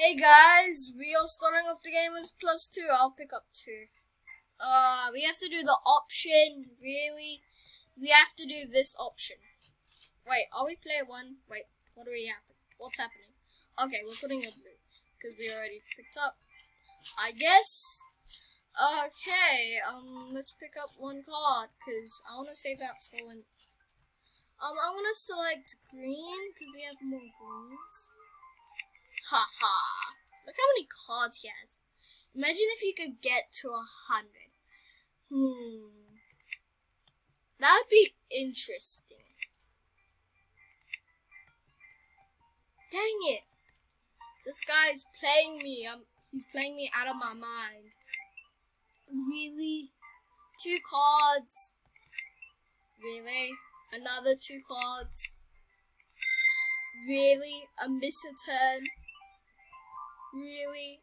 Hey guys, we are starting off the game with +2. I'll pick up 2. We have to do the option. Really? We have to do this option. Wait, are we player 1? Wait, what's happening? Okay, we're putting a blue because we already picked up, I guess. Okay, let's pick up one card because I want to save that for when. I'm gonna select green because we have more greens. Haha. Look how many cards he has. Imagine if you could get to 100. That would be interesting. Dang it. This guy is playing me. He's playing me out of my mind. Really? 2 cards. Really? Another 2 cards. Really? A miss a turn. Really?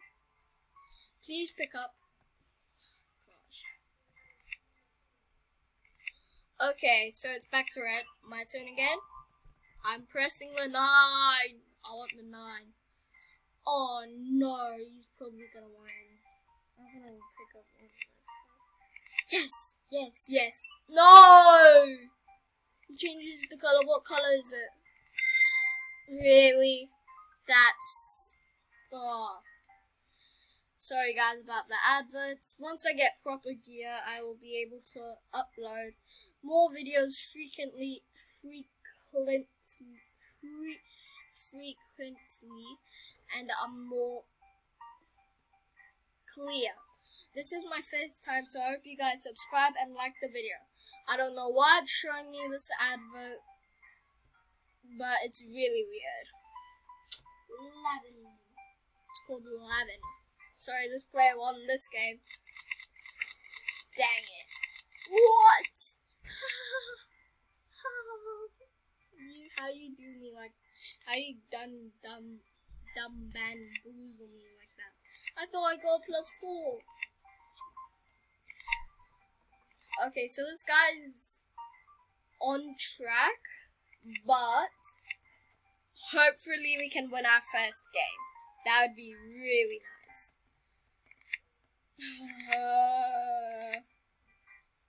Please pick up. Gosh. Okay, so it's back to red. My turn again. I'm pressing the 9. I want the 9. Oh no, he's probably gonna win. I'm gonna pick up one of this. Yes. No! He changes the color. What color is it? Really? That's... Oh. Sorry guys about the adverts. Once I get proper gear, I will be able to upload more videos frequently and more clear. This is my first time, so I hope you guys subscribe and like the video. I don't know why it's showing you this advert, but it's really weird. 11. It's called 11. Sorry, this player won this game. Dang it. What? How you do me like, how you dumb bamboozle me like that? I thought I got +4. Okay, so this guy's on track, but hopefully we can win our first game. That would be really nice.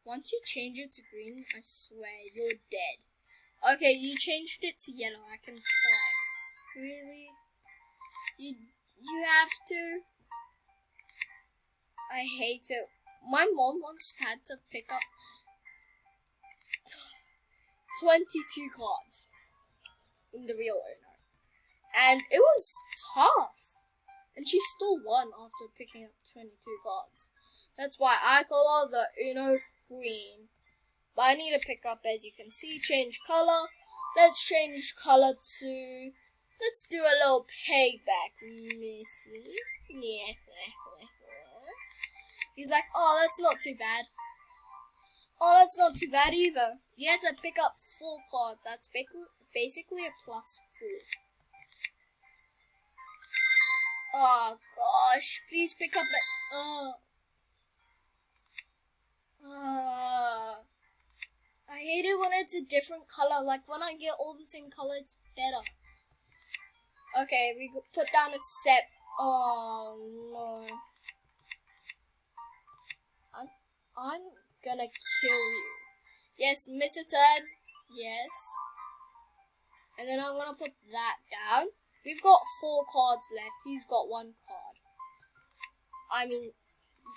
Once you change it to green, I swear you're dead. Okay, you changed it to yellow. I can play. Really? You have to. I hate it. My mom once had to pick up 22 cards in the real owner, and it was tough. And she still won after picking up 22 cards. That's why I call her the Uno Queen. But I need to pick up, as you can see, change color. Let's change color to... Let's do a little payback, missy. Yeah. He's like, oh, that's not too bad. Oh, that's not too bad either. You had to pick up 4 cards. That's basically a +4. Oh gosh, please pick up it. I hate it when it's a different color. Like when I get all the same color, it's better. Okay, we put down a set. Oh no. I'm gonna kill you. Yes, miss a turn. Yes. And then I'm gonna put that down. We've got 4 cards left. He's got 1 card. I mean,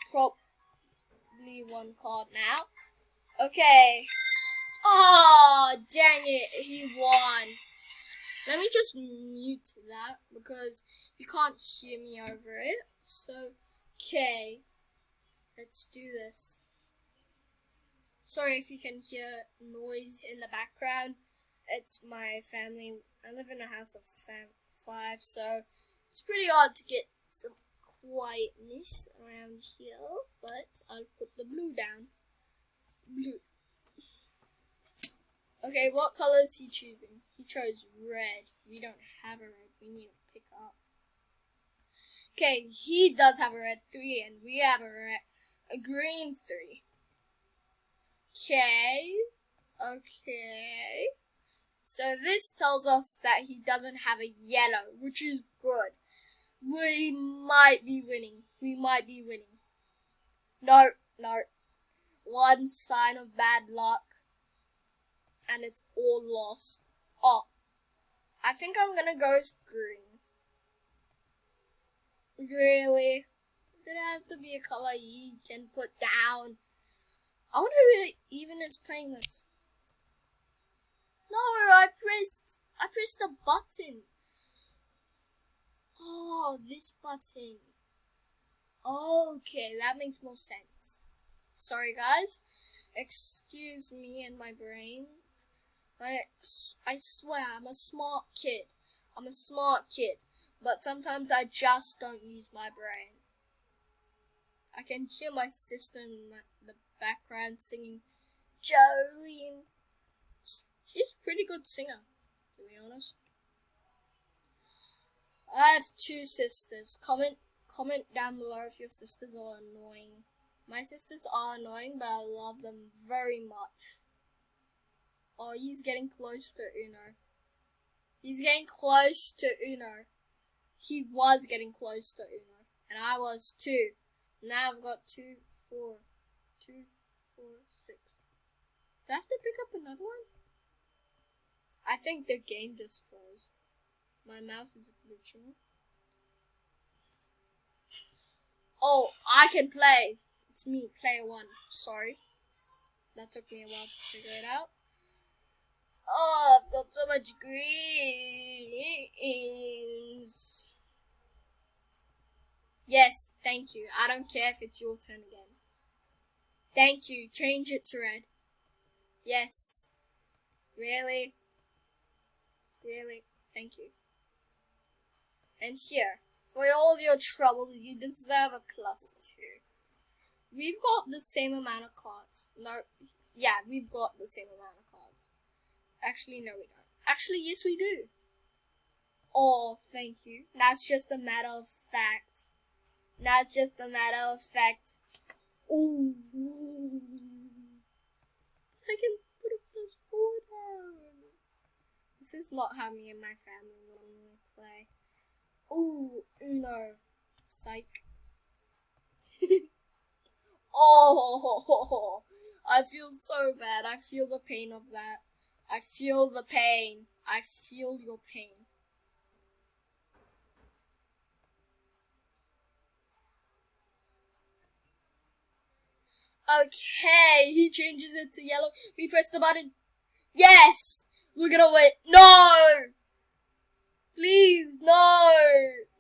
probably 1 card now. Okay. Oh, dang it. He won. Let me just mute that because you can't hear me over it. So, okay. Let's do this. Sorry if you can hear noise in the background. It's my family. I live in a house of 5, so it's pretty hard to get some quietness around here, but I'll put the blue down. Blue. Okay, what color is he choosing? He chose red. We don't have a red. We need to pick up. Okay, he does have a red 3, and we have a green 3. Okay. So this tells us that he doesn't have a yellow, which is good. We might be winning. We might be winning. No, no. One sign of bad luck. And it's all lost. Oh. I think I'm gonna go with green. Really? Did it have to be a color you can put down? I wonder who even is playing this. No, I pressed the button. Oh, this button. Okay, that makes more sense. Sorry, guys. Excuse me and my brain. I swear, I'm a smart kid. I'm a smart kid. But sometimes I just don't use my brain. I can hear my sister in the background singing Jolene. She's a pretty good singer, to be honest. I have two sisters. Comment down below if your sisters are annoying. My sisters are annoying, but I love them very much. Oh, he's getting close to Uno. He's getting close to Uno. He was getting close to Uno. And I was too. Now I've got 2, 4, 2, 4, 6. Do I have to pick up another one? I think the game just froze. My mouse is glitching. Oh, I can play. It's me, player 1. Sorry. That took me a while to figure it out. Oh, I've got so much greens. Yes, thank you. I don't care if it's your turn again. Thank you. Change it to red. Yes. Really? Really? Thank you. And here, for all your troubles, you deserve a +2. We've got the same amount of cards. No, yeah, we've got the same amount of cards. Actually, no, we don't. Actually, yes, we do. Oh, thank you. That's just a matter of fact. That's just a matter of fact. Ooh. I can put a +4 down. This is not how me and my family normally play. Ooh, Uno. Psych. Oh, I feel so bad. I feel the pain of that. I feel the pain. I feel your pain. Okay, he changes it to yellow. We press the button. Yes! We're gonna win. No! Please, no!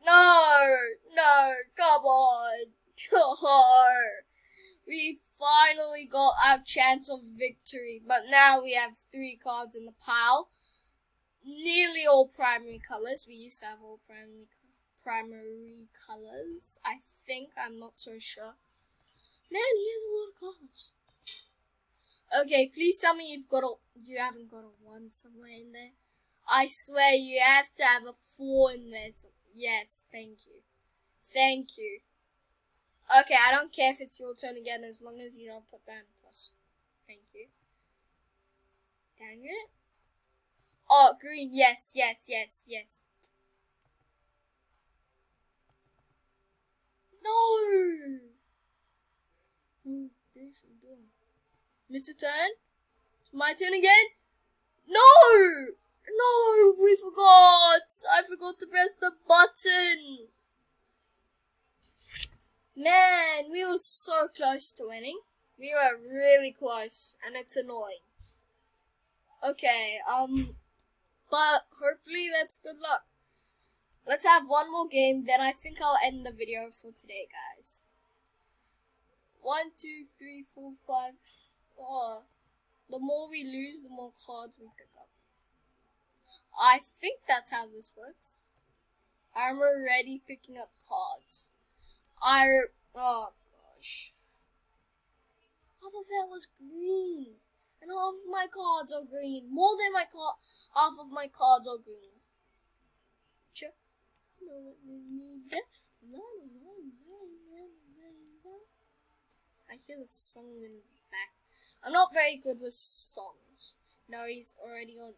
No! No! Come on! No! We finally got our chance of victory, but now we have 3 cards in the pile. Nearly all primary colors. We used to have all primary colors. I think. I'm not so sure. Man, he has a lot of cards. Okay, please tell me you haven't got a 1 somewhere in there. I swear you have to have a 4 in there. Yes, thank you. Thank you. Okay, I don't care if it's your turn again as long as you don't put down plus. Thank you. Dang it. Oh, green. Yes, yes, yes, yes. No! Mr. Turn? It's my turn again? No! No, we forgot. I forgot to press the button. Man, we were so close to winning. We were really close, and it's annoying. Okay, but hopefully that's good luck. Let's have one more game, then I think I'll end the video for today, guys. 1, 2, 3, 4, 5. Oh, the more we lose, the more cards we pick up. I think that's how this works. I'm already picking up cards. Oh gosh. Half of that was green. And half of my cards are green. More than half of my cards are green. I hear the song in the back. I'm not very good with songs. No, he's already on.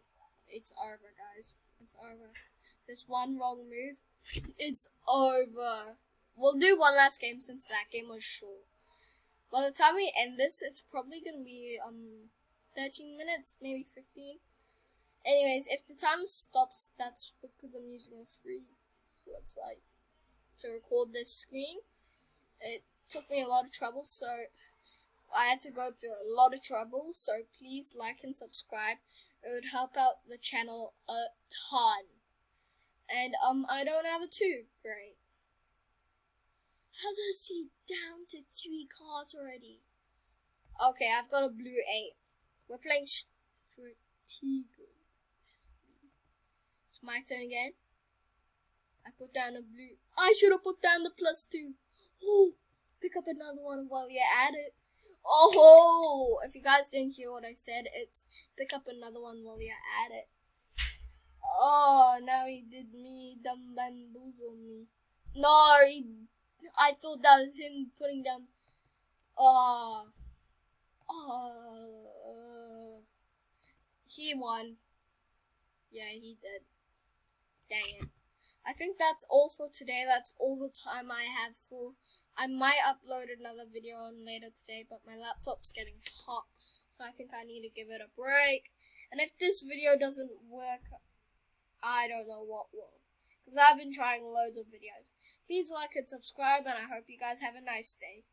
It's over, guys. It's over. There's one wrong move. It's over. We'll do one last game since that game was short. By the time we end this, it's probably gonna be 13 minutes, maybe 15. Anyways, if the time stops, that's because I'm using a free website to record this screen. It took me a lot of trouble, so I had to go through a lot of trouble. So please like and subscribe. It would help out the channel a ton. And I don't have a 2. Great. How does he down to 3 cards already? Okay, I've got a blue 8. We're playing Stratego. It's my turn again. I put down a blue. I should have put down the +2. Oh, pick up another one while you're at it. Oh, if you guys didn't hear what I said, it's pick up another one while you're at it. Oh, now he did me, dumb bamboozle me. No, I thought that was him putting down. He won. Yeah, he did. Dang it. I think that's all for today. That's all the time I have for. I might upload another video on later today, but my laptop's getting hot, so I think I need to give it a break. And if this video doesn't work, I don't know what will, because I've been trying loads of videos. Please like and subscribe, and I hope you guys have a nice day.